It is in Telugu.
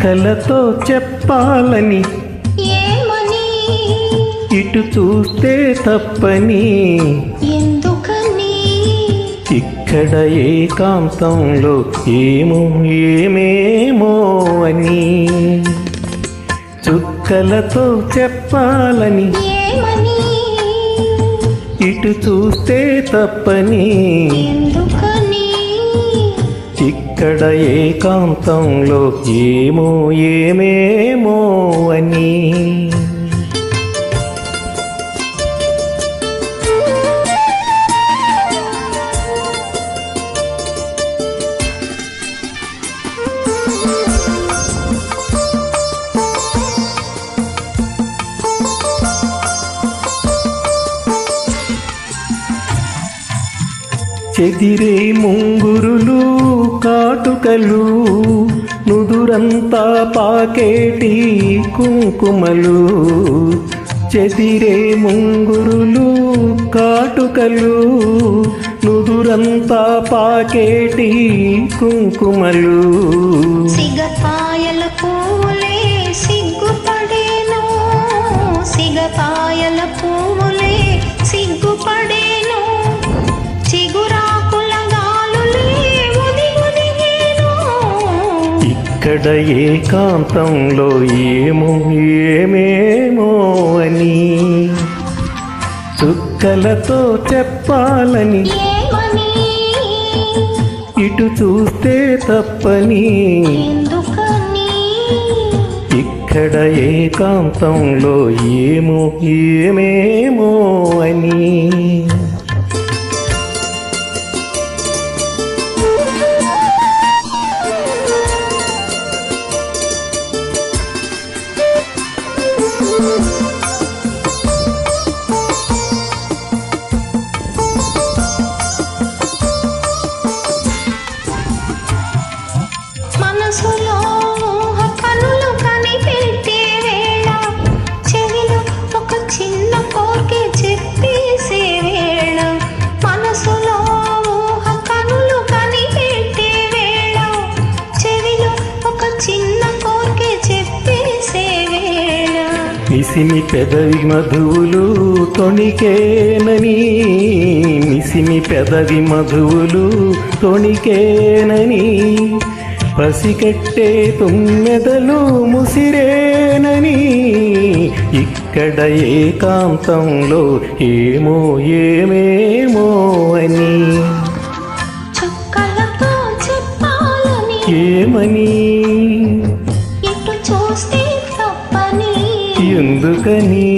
చుక్కలతో చెప్పాలని ఏమని ఇటు చూస్తే తప్పని ఎందుకని ఇక్కడ ఏకాంతంలో ఏమో ఏమేమో అని చుక్కలతో చెప్పాలని ఏమని ఇటు చూస్తే తప్పని ఎందుకని ఇక్కడ ఏకాంతంలో ఏమో ఏమేమో అని చెదిరే ముంగురులు కాటుకలు నుదురంతా పాకేటి కుంకుమలు చెదిరే ముంగురులు కాటుకలు నుదురంతా పాకేటి కుంకుమలు సిగపాయల పూలే సిగ్గుపడేను సిగపాయల పూలే సిగ్గుపడేను చిగురాకుల గాలులే ఒదిగొదిగేను ఇక్కడ ఏకాంతంలో ఏమో ఏమేమో అని చుక్కలతో చెప్పాలని ఏమని ఇటు చూస్తే తప్పని ఎందుకని ఇక్కడ ఏకాంతంలో ఏమో ఏమేమో అని మనసులో కనులు కనిపెట్టే వేళ చెవిలో ఒక చిన్న కోరిక చెప్పేసే వేళ మనసులో కనులు కనిపెట్టే వేళ చెవిలో ఒక చిన్న కోరిక చెప్పేసే వేళ మిసిమి పెదవి మధువులు తొణికేనని మిసిమి పెదవి మధువులు తొణికేనని పసికట్టే తుమ్మెదలు ముసిరేనని ఇక్కడ ఏకాంతంలో ఏమో ఏమేమో అని చుక్కలతో చెప్పాలని ఏమని ఇటు చూస్తే తప్పని ఎందుకని